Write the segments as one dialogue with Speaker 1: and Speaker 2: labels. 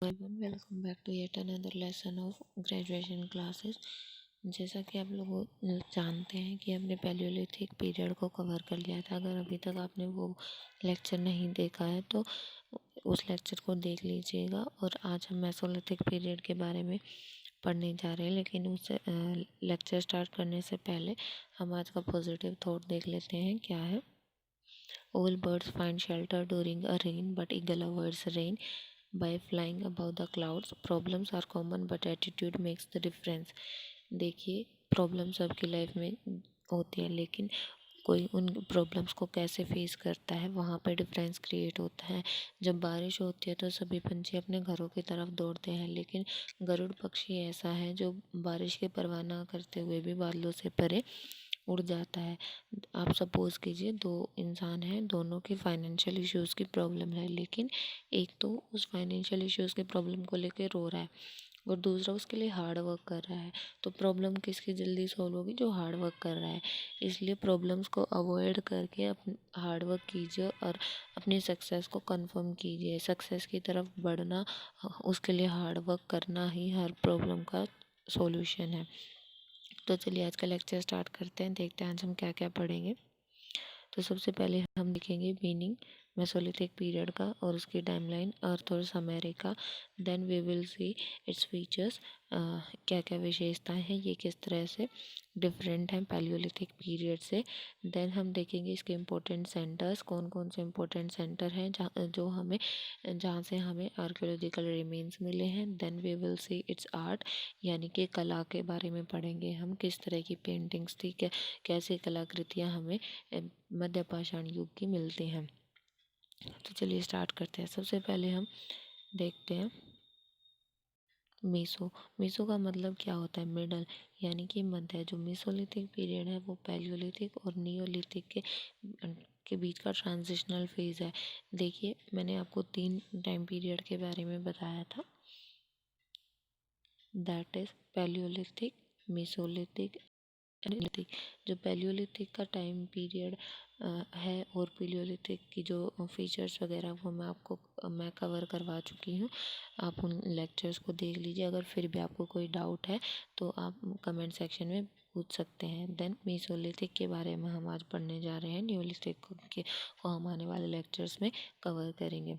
Speaker 1: everyone, welcome back to yet another lesson of graduation classes। जैसा कि आप लोग जानते हैं कि हमने पैलियोलिथिक पीरियड को कवर कर लिया था। अगर अभी तक आपने वो लेक्चर नहीं देखा है तो उस लेक्चर को देख लीजिएगा। और आज हम मेसोलिथिक पीरियड के बारे में पढ़ने जा रहे हैं, लेकिन उस लेक्चर स्टार्ट करने से पहले हम आज का पॉजिटिव थॉट देख लेते हैं क्या है। All birds find shelter during a rain, but eagle avoids rain by flying above the clouds. Problems are common, but attitude makes the difference। देखिए, प्रॉब्लम सबकी लाइफ में होती है, लेकिन कोई उन प्रॉब्लम्स को कैसे फेस करता है वहाँ पे डिफरेंस क्रिएट होता है। जब बारिश होती है तो सभी पंछी अपने घरों की तरफ दौड़ते हैं, लेकिन गरुड़ पक्षी ऐसा है जो बारिश की परवाह ना करते हुए भी बादलों से परे उड़ जाता है। आप सपोज़ कीजिए दो इंसान हैं, दोनों के फाइनेंशियल इश्यूज़ की प्रॉब्लम है, लेकिन एक तो उस फाइनेंशियल इश्यूज़ के प्रॉब्लम को लेकर रो रहा है और दूसरा उसके लिए हार्ड वर्क कर रहा है। तो प्रॉब्लम किसकी जल्दी सॉल्व होगी? जो हार्ड वर्क कर रहा है। इसलिए प्रॉब्लम्स को अवॉइड करके अपने हार्ड वर्क कीजिए और अपनी सक्सेस को कंफर्म कीजिए। सक्सेस की तरफ बढ़ना, उसके लिए हार्ड वर्क करना ही हर प्रॉब्लम का सॉल्यूशन है। तो चलिए आज का लेक्चर स्टार्ट करते हैं, देखते हैं आज हम क्या क्या पढ़ेंगे। तो सबसे पहले हम देखेंगे मीनिंग मेसोलिथिक पीरियड का और उसकी टाइमलाइन, अर्थ और समय का। Then we will see its features, क्या क्या विशेषताएं हैं, ये किस तरह से डिफरेंट हैं पैलियोलिथिक पीरियड से। देन हम देखेंगे इसके इम्पोर्टेंट सेंटर्स, कौन कौन से इम्पोर्टेंट सेंटर हैं जहाँ से हमें आर्कियोलॉजिकल रिमेन्स मिले हैं। Then we will see its art, यानी कि कला के बारे में पढ़ेंगे हम, किस तरह की पेंटिंग्स थी, कैसे कलाकृतियाँ हमें मध्य पाषाण युग की मिलती हैं। तो चलिए स्टार्ट करते हैं। सबसे पहले हम देखते हैं मीसो। मीसो का मतलब क्या होता है? मिडल, यानी कि मध्य। जो मीसोलिथिक पीरियड है वो पैलियोलिथिक और नियोलिथिक के बीच का ट्रांजिशनल फेज है। देखिए, मैंने आपको 3 टाइम पीरियड के बारे में बताया था, दैट इज पैलियोलिथिक, मीसोलिथिक, जो पैलियोलिथिक का टाइम पीरियड है और पैलियोलिथिक की जो फीचर्स वगैरह वो मैं कवर करवा चुकी हूँ। आप उन लेक्चर्स को देख लीजिए। अगर फिर भी आपको कोई डाउट है तो आप कमेंट सेक्शन में पूछ सकते हैं। देन मीसोलिथिक के बारे में हम आज पढ़ने जा रहे हैं। न्यूलिथिक को हम आने वाले लेक्चर्स में कवर करेंगे।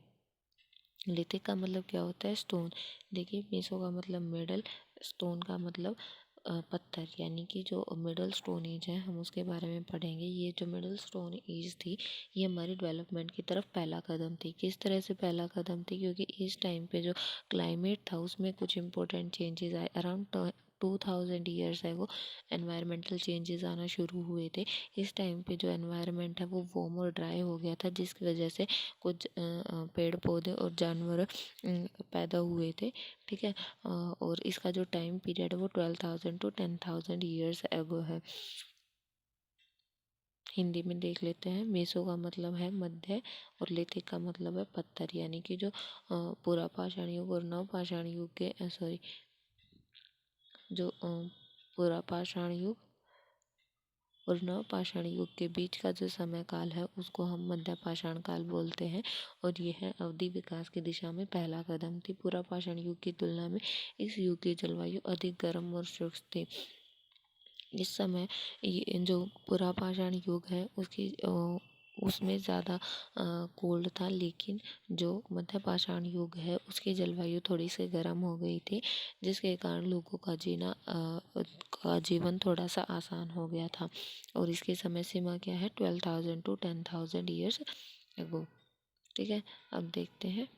Speaker 1: लिथिक का मतलब क्या होता है? स्टोन। देखिए, मीसो का मतलब मिडल, स्टोन का मतलब पत्थर, यानी कि जो मिडल स्टोन एज है हम उसके बारे में पढ़ेंगे। ये जो मिडल स्टोन एज थी ये हमारी डेवलपमेंट की तरफ पहला कदम थी। किस तरह से पहला कदम थी? क्योंकि इस टाइम पे जो क्लाइमेट था उसमें कुछ इंपॉर्टेंट चेंजेस आए। अराउंड 2000 ईयर्स है वो एनवायरमेंटल चेंजेस आना शुरू हुए थे। इस टाइम पे जो एनवायरनमेंट है वो वार्म और ड्राई हो गया था, जिसकी वजह से कुछ पेड़ पौधे और जानवर पैदा हुए थे। ठीक है, और इसका जो टाइम पीरियड है वो 12,000 to 10,000 ईयर्स एगो है। हिंदी में देख लेते हैं। मेसो का मतलब है मध्य और लिथिक का मतलब है पत्थर, यानी कि जो पूरा पाषाण युग और नव पाषाण युग के जो पूरा पाषाण युग और नव पाषाण युग के बीच का जो समय काल है उसको हम मध्य पाषाण काल बोलते हैं। और यह है अवधि विकास की दिशा में पहला कदम थी। पूरा पाषाण युग की तुलना में इस युग की जलवायु अधिक गर्म और शुष्क थी। इस समय ये जो पूरा पाषाण युग है उसमें ज़्यादा कोल्ड था, लेकिन जो मध्य पाषाण युग है उसकी जलवायु थोड़ी सी गर्म हो गई थी, जिसके कारण लोगों का जीवन थोड़ा सा आसान हो गया था। और इसकी समय सीमा क्या है? 12,000 to 10,000 ईयर्स एगो। ठीक है, अब देखते हैं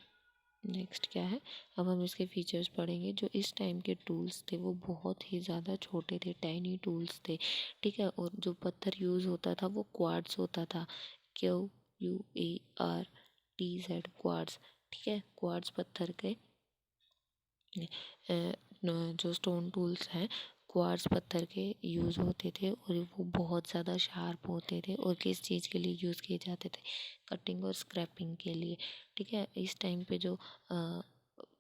Speaker 1: नेक्स्ट क्या है। अब हम इसके फीचर्स पढ़ेंगे। जो इस टाइम के टूल्स थे वो बहुत ही ज़्यादा छोटे थे, टाइनी टूल्स थे। ठीक है, और जो पत्थर यूज़ होता था वो क्वार्ट्स होता था, QUARTZ, क्वार्ट्स। ठीक है, क्वार्ट्स पत्थर के जो स्टोन टूल्स हैं क्वार्ट्स पत्थर के यूज़ होते थे और वो बहुत ज़्यादा शार्प होते थे। और किस चीज़ के लिए यूज़ किए जाते थे? कटिंग और स्क्रैपिंग के लिए। ठीक है, इस टाइम पे जो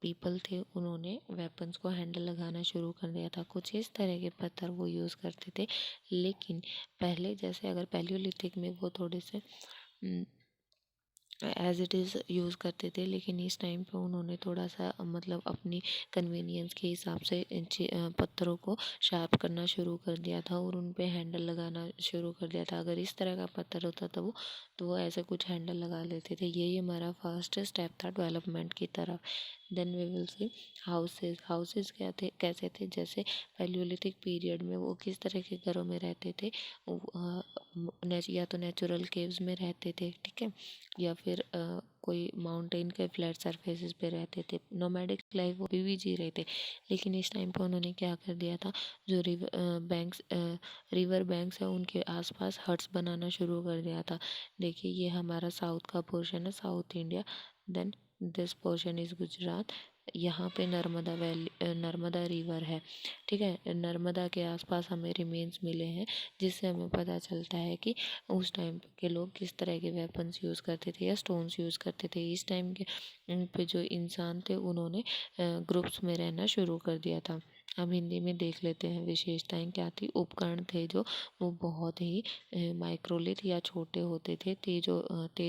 Speaker 1: पीपल थे उन्होंने वेपन्स को हैंडल लगाना शुरू कर दिया था। कुछ इस तरह के पत्थर वो यूज़ करते थे, लेकिन पहले जैसे अगर पैलियोलिथिक में वो थोड़े से एज इट इज़ यूज़ करते थे, लेकिन इस टाइम पे उन्होंने थोड़ा सा मतलब अपनी कन्वीनियंस के हिसाब से पत्थरों को शार्प करना शुरू कर दिया था और उन पे हैंडल लगाना शुरू कर दिया था। अगर इस तरह का पत्थर होता था वो, तो वो ऐसे कुछ हैंडल लगा लेते थे। यही हमारा फर्स्ट स्टेप था डेवलपमेंट की तरफ। Then we will see houses. Houses क्या थे, कैसे थे, जैसे पैलियोलिथिक पीरियड में वो किस तरह के घरों में रहते थे। या तो नेचुरल केव्स में रहते थे, ठीक है, या फिर कोई माउंटेन के फ्लैट सरफेसेस पे रहते थे। नोमैडिक लाइफ वो भी जी रहे थे, लेकिन इस टाइम पे उन्होंने क्या कर दिया था, जो रिवर बैंक्स है उनके आसपास हट्स बनाना शुरू कर दिया था। देखिए ये हमारा साउथ का पोर्शन है, south India. Then this portion is Gujarat. यहाँ पे नर्मदा रिवर है, ठीक है। नर्मदा के आसपास हमें रिमेन्स मिले हैं, जिससे हमें पता चलता है कि उस टाइम के लोग किस तरह के वेपन्स यूज़ करते थे या स्टोन्स यूज़ करते थे। इस टाइम के पे जो इंसान थे उन्होंने ग्रुप्स में रहना शुरू कर दिया था। अब हिंदी में देख लेते हैं विशेषताएं क्या थी। उपकरण थे जो, वो बहुत ही माइक्रोलिथ या छोटे होते थे, तेज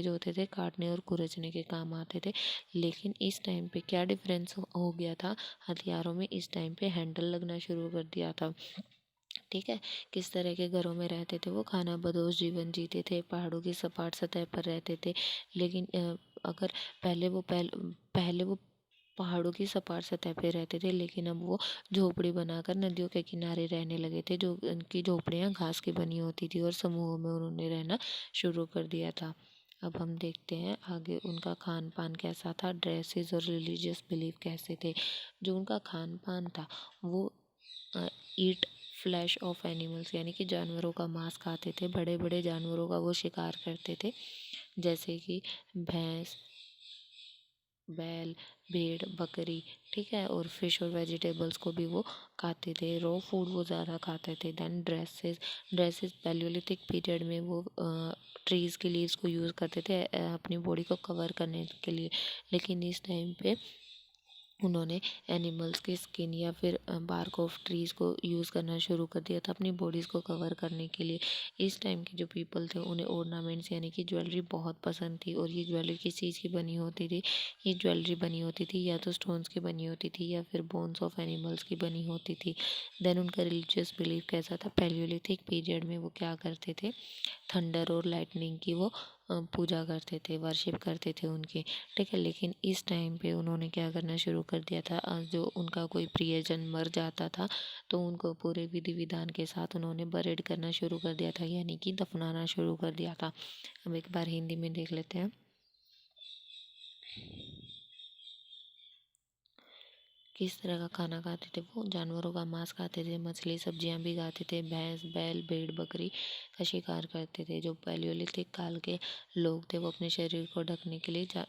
Speaker 1: होते थे, काटने और कुरचने के काम आते थे। लेकिन इस टाइम पे क्या डिफरेंस हो गया था हथियारों में, इस टाइम पे हैंडल लगना शुरू कर दिया था, ठीक है। किस तरह के घरों में रहते थे वो, खाना बदोश जीवन जीते थे, पहाड़ों की सपाट सतह पर रहते थे। लेकिन अगर पहले वो पहाड़ों की सपाट सतह पे रहते थे, लेकिन अब वो झोपड़ी बनाकर नदियों के किनारे रहने लगे थे, जो उनकी झोपड़ियाँ घास की बनी होती थी और समूहों में उन्होंने रहना शुरू कर दिया था। अब हम देखते हैं आगे उनका खान पान कैसा था, ड्रेसेस और रिलीजियस बिलीफ कैसे थे। जो उनका खान पान था वो ईट फ्लैश ऑफ एनिमल्स, यानी कि जानवरों का मांस खाते थे। बड़े बड़े जानवरों का वो शिकार करते थे, जैसे कि भैंस, बैल, भेड़, बकरी, ठीक है, और फिश और वेजिटेबल्स को भी वो खाते थे। रॉ फूड वो ज़्यादा खाते थे। देन ड्रेसेस पैलियोलिथिक पीरियड में वो ट्रीज़ के लीव्स को यूज़ करते थे अपनी बॉडी को कवर करने के लिए। लेकिन इस टाइम पे उन्होंने एनिमल्स की स्किन या फिर बार्क ऑफ ट्रीज़ को यूज़ करना शुरू कर दिया था अपनी बॉडीज़ को कवर करने के लिए। इस टाइम के जो पीपल थे उन्हें ऑर्नामेंट्स यानी कि ज्वेलरी बहुत पसंद थी। और ये ज्वेलरी किस चीज़ की बनी होती थी, ये ज्वेलरी बनी होती थी या तो स्टोन्स की बनी होती थी या फिर बोन्स ऑफ एनिमल्स की बनी होती थी। देन उनका रिलीजियस बिलीफ कैसा था, पैलियोलिथिक पीरियड में वो क्या करते थे, थंडर और लाइटनिंग की वो पूजा करते थे, वर्शिप करते थे उनकी, ठीक है। लेकिन इस टाइम पे उन्होंने क्या करना शुरू कर दिया था, जो उनका कोई प्रियजन मर जाता था तो उनको पूरे विधि विधान के साथ उन्होंने बरेड करना शुरू कर दिया था, यानी कि दफनाना शुरू कर दिया था। अब एक बार हिंदी में देख लेते हैं। किस तरह का खाना खाते थे वो, जानवरों का मांस खाते थे, मछली सब्जियां भी खाते थे, भैंस, बैल, भेड़, बकरी का शिकार करते थे। जो पैलियोलिथिक काल के लोग थे वो अपने शरीर को ढकने के लिए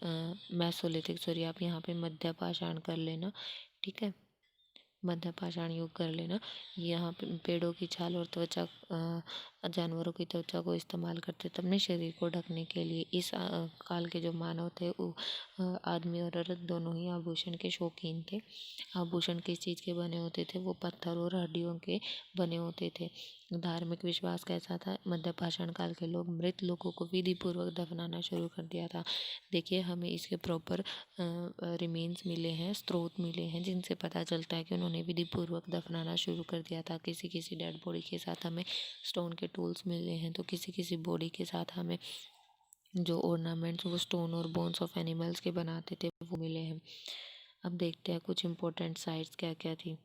Speaker 1: मेसोलिथिक, सॉरी आप यहाँ पे मध्य पाषाण कर लेना, ठीक है, मध्य पाषाण युग कर लेना। यहाँ पे पेड़ों की छाल और त्वचा, जानवरों की त्वचा को इस्तेमाल करते थे अपने शरीर को ढकने के लिए। इस काल के जो मानव थे वो आदमी और औरत दोनों ही आभूषण के शौकीन थे। आभूषण किस चीज़ के बने होते थे, वो पत्थर और हड्डियों के बने होते थे। धार्मिक विश्वास कैसा था, मध्य पाषाण काल के लोग मृत लोगों को विधि पूर्वक दफनाना शुरू कर दिया था। देखिए हमें इसके प्रॉपर रिमेन्स मिले हैं, स्रोत मिले हैं, जिनसे पता चलता है कि उन्होंने विधि पूर्वक दफनाना शुरू कर दिया था। किसी किसी डेड बॉडी के साथ हमें स्टोन के टूल्स मिले हैं, तो किसी किसी बॉडी के साथ हमें जो ऑर्नामेंट्स वो स्टोन और बोन्स ऑफ एनिमल्स के बनाते थे वो मिले हैं। अब देखते हैं कुछ इम्पोर्टेंट साइट्स क्या क्या थी।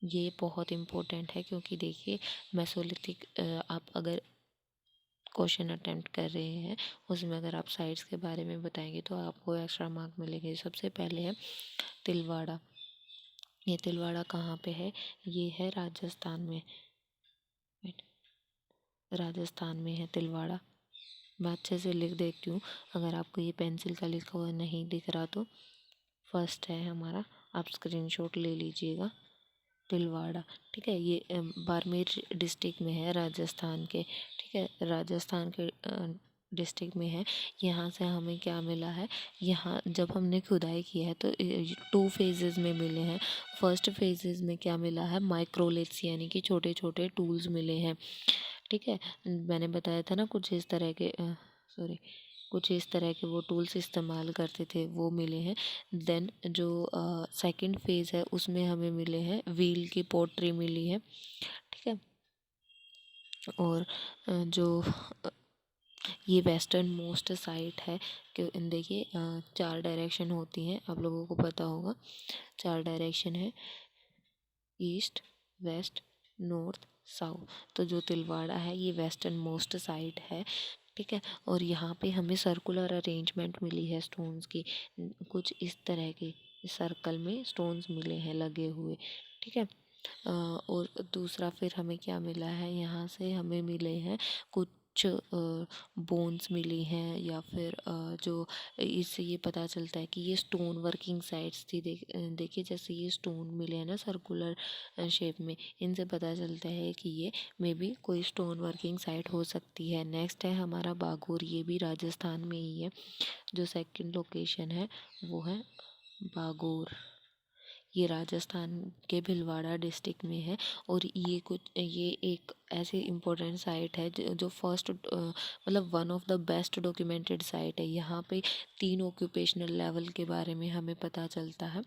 Speaker 1: ये बहुत इम्पोर्टेंट है क्योंकि देखिए मेसोलिथिक, आप अगर क्वेश्चन अटेम्प्ट कर रहे हैं उसमें अगर आप साइट्स के बारे में बताएंगे तो आपको एक्स्ट्रा मार्क मिलेंगे। सबसे पहले है तिलवाड़ा। ये तिलवाड़ा कहाँ पे है, ये है राजस्थान में, राजस्थान में है तिलवाड़ा। मैं अच्छे से लिख देती हूँ, अगर आपको ये पेंसिल का लिखा हुआ नहीं दिख रहा तो फर्स्ट है हमारा, आप स्क्रीनशॉट ले लीजिएगा, तिलवाड़ा, ठीक है। ये बाड़मेर डिस्ट्रिक्ट में है राजस्थान के, ठीक है, राजस्थान के डिस्ट्रिक्ट में है। यहाँ से हमें क्या मिला है, यहाँ जब हमने खुदाई की है तो 2 फेजेस में मिले हैं। फर्स्ट फेजेस में क्या मिला है, माइक्रोलिथ्स यानी कि छोटे छोटे टूल्स मिले हैं, ठीक है। मैंने बताया था ना कुछ इस तरह के सॉरी, कुछ इस तरह के वो टूल्स इस्तेमाल करते थे, वो मिले हैं। देन जो सेकंड फेज़ है उसमें हमें मिले हैं व्हील की पॉटरी मिली है, ठीक है। और जो ये वेस्टर्न मोस्ट साइट है कि देखिए 4 डायरेक्शन होती हैं, आप लोगों को पता होगा 4 डायरेक्शन है, ईस्ट, वेस्ट, नॉर्थ, साउथ। तो जो तिलवाड़ा है ये वेस्टर्न मोस्ट साइट है, ठीक है। और यहाँ पे हमें सर्कुलर अरेंजमेंट मिली है स्टोन्स की, कुछ इस तरह के सर्कल में स्टोन्स मिले हैं लगे हुए, ठीक है। और दूसरा फिर हमें क्या मिला है, यहाँ से हमें मिले हैं कुछ बोन्स मिली हैं, या फिर जो इससे ये पता चलता है कि ये स्टोन वर्किंग साइट्स थी। देखिए जैसे ये स्टोन मिले हैं ना सर्कुलर शेप में, इनसे पता चलता है कि ये मे बी कोई स्टोन वर्किंग साइट हो सकती है। नेक्स्ट है हमारा बागोर, ये भी राजस्थान में ही है। जो सेकंड लोकेशन है वो है बागोर, ये राजस्थान के भीलवाड़ा डिस्ट्रिक्ट में है। और ये एक ऐसी इम्पोर्टेंट साइट है जो फर्स्ट मतलब one of the best documented site है। यहाँ पे 3 ऑक्यूपेशनल लेवल के बारे में हमें पता चलता है,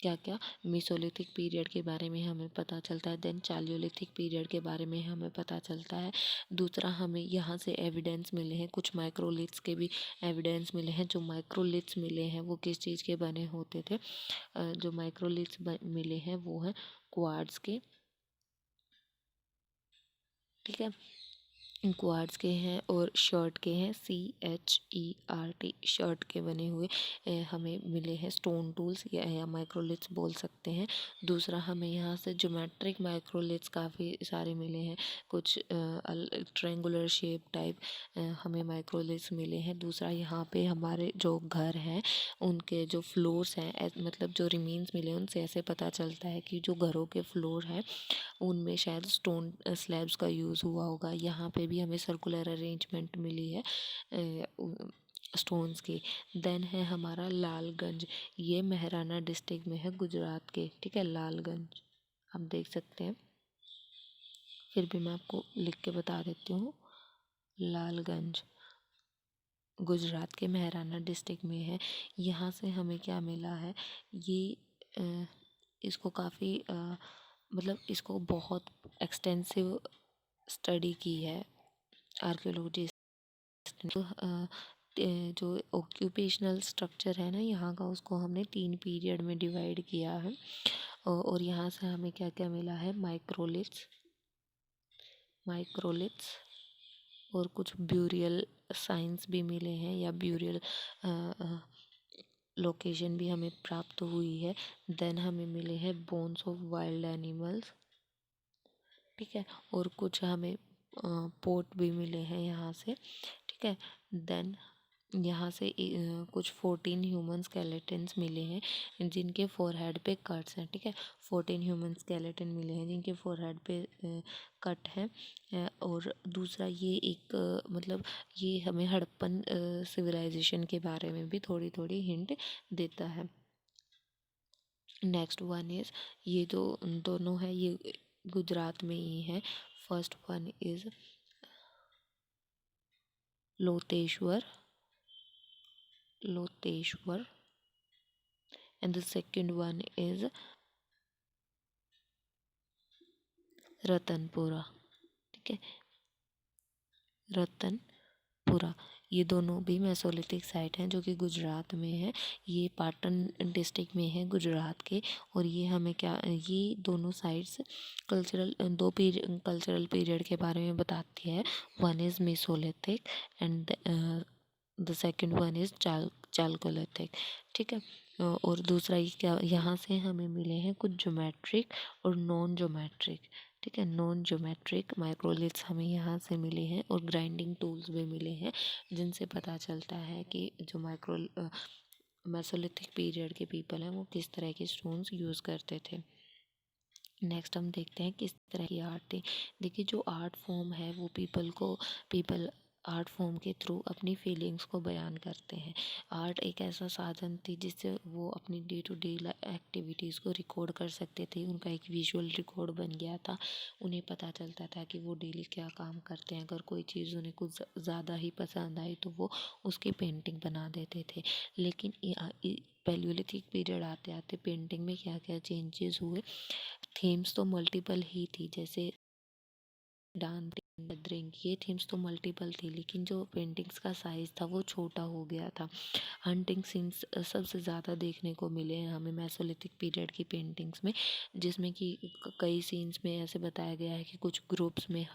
Speaker 1: क्या क्या, मेसोलिथिक पीरियड के बारे में हमें पता चलता है, देन चालियोलिथिक पीरियड के बारे में हमें पता चलता है। दूसरा हमें यहाँ से एविडेंस मिले हैं, कुछ माइक्रोलिथ्स के भी एविडेंस मिले हैं। जो माइक्रोलिथ्स मिले हैं वो किस चीज़ के बने होते थे, जो माइक्रोलिथ्स मिले हैं वो हैं क्वार्ट्ज के, ठीक है, क्वार्ट्ज के हैं और शर्ट के हैं, CHERT शर्ट के बने हुए हमें मिले हैं स्टोन टूल्स या माइक्रोलिथ्स बोल सकते हैं। दूसरा हमें यहाँ से ज्योमेट्रिक माइक्रोलिथ्स काफ़ी सारे मिले हैं, कुछ ट्रायंगुलर शेप टाइप हमें माइक्रोलिथ्स मिले हैं। दूसरा यहाँ पे हमारे जो घर हैं उनके जो फ्लोर्स हैं, मतलब जो रिमेन्स मिले उनसे ऐसे पता चलता है कि जो घरों के फ्लोर हैं उनमें शायद स्टोन स्लैब्स का यूज़ हुआ होगा। यहाँ पे भी हमें सर्कुलर अरेंजमेंट मिली है स्टोन्स की। देन है हमारा लालगंज, ये महाराणा डिस्ट्रिक्ट में है गुजरात के, ठीक है। लालगंज आप देख सकते हैं, फिर भी मैं आपको लिख के बता देती हूँ। लालगंज गुजरात के महाराणा डिस्ट्रिक्ट में है। यहाँ से हमें क्या मिला है, ये इसको काफ़ी मतलब इसको बहुत एक्सटेंसिव स्टडी की है आर्कियोलॉजिस्ट ने। जो ऑक्यूपेशनल स्ट्रक्चर है ना यहाँ का, उसको हमने 3 पीरियड में डिवाइड किया है। और यहाँ से हमें क्या क्या मिला है, माइक्रोलिथ्स और कुछ ब्यूरियल साइंस भी मिले हैं, या ब्यूरियल लोकेशन भी हमें प्राप्त हुई है। देन हमें मिले हैं बोन्स ऑफ वाइल्ड एनिमल्स, ठीक है। और कुछ हमें पोट भी मिले हैं यहाँ से, ठीक है। देन यहाँ से कुछ 14 ह्यूमन स्केलेटन्स मिले हैं जिनके फोरहेड पे कट्स हैं, ठीक है। 14 ह्यूमन स्केलेटन मिले हैं जिनके फोरहेड पे कट है। और दूसरा ये एक मतलब ये हमें हड़प्पन सिविलाइजेशन के बारे में भी थोड़ी थोड़ी हिंट देता है। नेक्स्ट वन इज़, ये जो दोनों है ये गुजरात में ही है। First one is Loteshwar and the second one is Ratanpura, ठीक है, रतनपुरा। ये दोनों भी मेसोलिथिक साइट हैं जो कि गुजरात में है। ये पाटन डिस्ट्रिक्ट में है गुजरात के। और ये हमें क्या, ये दोनों साइट्स कल्चरल पीरियड के बारे में बताती है। One is Mesolithic and the second one is Chalcolithic, ठीक है। और दूसरा ये क्या, यहाँ से हमें मिले हैं कुछ ज्योमेट्रिक और नॉन ज्योमेट्रिक, ठीक है। नॉन ज्योमेट्रिक माइक्रोलिथ्स हमें यहाँ से मिले हैं और ग्राइंडिंग टूल्स भी मिले हैं जिनसे पता चलता है कि जो मेसोलिथिक पीरियड के पीपल हैं वो किस तरह के स्टोन्स यूज़ करते थे। नेक्स्ट हम देखते हैं किस तरह की आर्ट थी। देखिए जो आर्ट फॉर्म है वो पीपल आर्ट फॉर्म के थ्रू अपनी फीलिंग्स को बयान करते हैं। आर्ट एक ऐसा साधन थी जिससे वो अपनी डे टू डे एक्टिविटीज़ को रिकॉर्ड कर सकते थे। उनका एक विजुअल रिकॉर्ड बन गया था। उन्हें पता चलता था कि वो डेली क्या काम करते हैं। अगर कोई चीज़ उन्हें कुछ ज़्यादा ही पसंद आई तो वो उसकी पेंटिंग बना देते थे। लेकिन पैलियोलिथिक पीरियड आते आते पेंटिंग में क्या क्या चेंजेस हुए। थीम्स तो मल्टीपल ही थी, जैसे डांसिंग, गैदरिंग, ये थीम्स तो मल्टीपल थी, लेकिन जो पेंटिंग्स का साइज़ था वो छोटा हो गया था। हंटिंग सीन्स सबसे ज़्यादा देखने को मिले हैं हमें मेसोलिथिक पीरियड की पेंटिंग्स में, जिसमें कि कई सीन्स में ऐसे बताया गया है कि कुछ ग्रुप्स में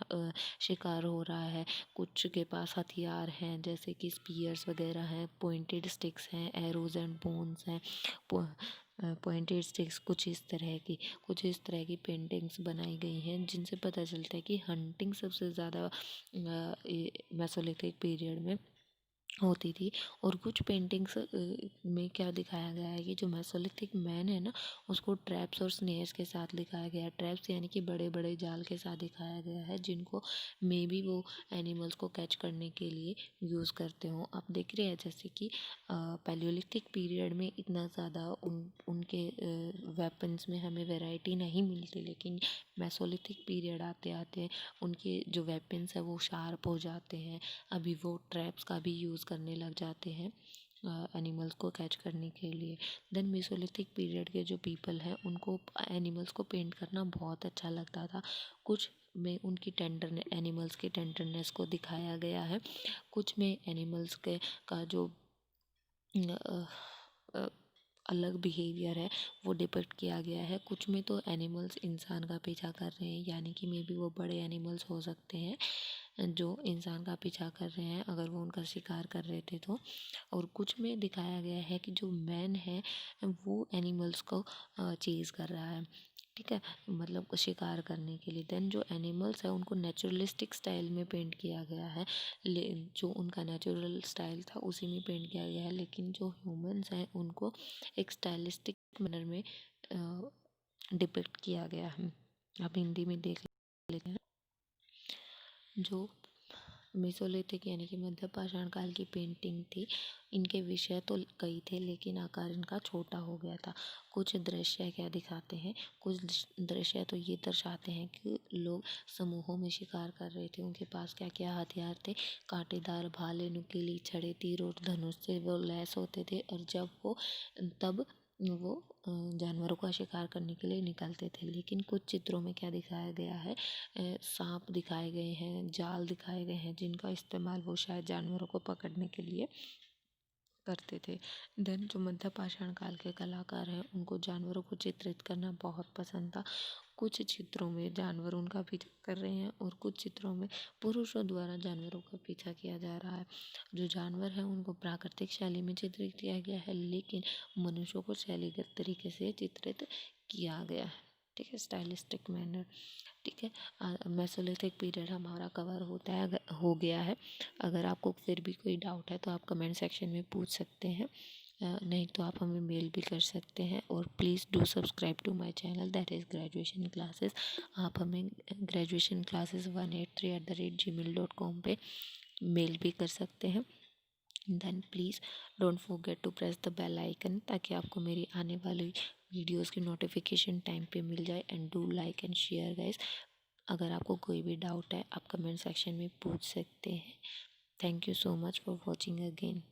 Speaker 1: शिकार हो रहा है, कुछ के पास हथियार हैं जैसे कि स्पीयर्स वगैरह हैं, पॉइंटेड स्टिक्स हैं, एरोज एंड बोन्स हैं, पॉइंटेड स्टिक्स, कुछ इस तरह की पेंटिंग्स बनाई गई हैं जिनसे पता चलता है कि हंटिंग सबसे ज़्यादा मेसोलिथिक पीरियड में होती थी। और कुछ पेंटिंग्स में क्या दिखाया गया है कि जो मेसोलिथिक मैन है ना, उसको ट्रैप्स और स्नेयर्स के साथ दिखाया गया है। ट्रैप्स यानी कि बड़े बड़े जाल के साथ दिखाया गया है जिनको मे बी वो एनिमल्स को कैच करने के लिए यूज़ करते हों। आप देख रहे हैं जैसे कि पैलियोलिथिक पीरियड में इतना ज़्यादा उनके वेपन्स में हमें वैरायटी नहीं मिलती, लेकिन मेसोलिथिक पीरियड आते आते उनके जो वेपन्स है वो शार्प हो जाते हैं। अभी वो ट्रैप्स का भी यूज़ करने लग जाते हैं एनिमल्स को कैच करने के लिए। देन मेसोलिथिक पीरियड के जो पीपल हैं उनको एनिमल्स को पेंट करना बहुत अच्छा लगता था। कुछ में उनकी एनिमल्स की टेंडरनेस को दिखाया गया है, कुछ में एनिमल्स के का जो अ, अ, अलग बिहेवियर है वो डिपिक्ट किया गया है। कुछ में तो एनिमल्स इंसान का पीछा कर रहे हैं, यानी कि मे बी वो बड़े एनिमल्स हो सकते हैं जो इंसान का पीछा कर रहे हैं अगर वो उनका शिकार कर रहे थे तो। और कुछ में दिखाया गया है कि जो मैन है वो एनिमल्स को चेज़ कर रहा है, ठीक है, मतलब शिकार करने के लिए। देन जो एनिमल्स है उनको नेचुरलिस्टिक स्टाइल में पेंट किया गया है, जो उनका नेचुरल स्टाइल था उसी में पेंट किया गया है। लेकिन जो ह्यूमंस हैं उनको एक स्टाइलिस्टिक मैनर में डिपिक्ट किया गया है। आप हिंदी में देख लेते हैं। जो मेसोलिथिक यानी कि मध्य पाषाण काल की पेंटिंग थी, इनके विषय तो कई थे लेकिन आकार इनका छोटा हो गया था। कुछ दृश्य क्या दिखाते हैं, कुछ दृश्य तो ये दर्शाते हैं कि लोग समूहों में शिकार कर रहे थे। उनके पास क्या क्या हथियार थे, कांटेदार भाले, नुकीली छड़े, तीर और धनुष से वो लैस होते थे। और तब वो जानवरों का शिकार करने के लिए निकलते थे। लेकिन कुछ चित्रों में क्या दिखाया गया है, सांप दिखाए गए हैं, जाल दिखाए गए हैं जिनका इस्तेमाल वो शायद जानवरों को पकड़ने के लिए करते थे। देन जो मध्य पाषाण काल के कलाकार हैं उनको जानवरों को चित्रित करना बहुत पसंद था। कुछ चित्रों में जानवर उनका पीछा कर रहे हैं और कुछ चित्रों में पुरुषों द्वारा जानवरों का पीछा किया जा रहा है। जो जानवर हैं उनको प्राकृतिक शैली में चित्रित किया गया है, लेकिन मनुष्यों को शैलीगत तरीके से चित्रित किया गया है, ठीक है, स्टाइलिस्टिक मैनर, ठीक है। मेसोलिथिक पीरियड हमारा कवर हो गया है। अगर आपको फिर भी कोई डाउट है तो आप कमेंट सेक्शन में पूछ सकते हैं, नहीं तो आप हमें मेल भी कर सकते हैं। और please do subscribe to my channel, that is graduation classes. आप हमें ग्रेजुएशन क्लासेस 183@gmail.com पे मेल भी कर सकते हैं। Then please don't forget to press the bell icon ताकि आपको मेरी आने वाली वीडियोस की नोटिफिकेशन टाइम पे मिल जाए। And do like and share guys. अगर आपको कोई भी डाउट है आप कमेंट सेक्शन में पूछ सकते हैं। Thank you so much for watching again.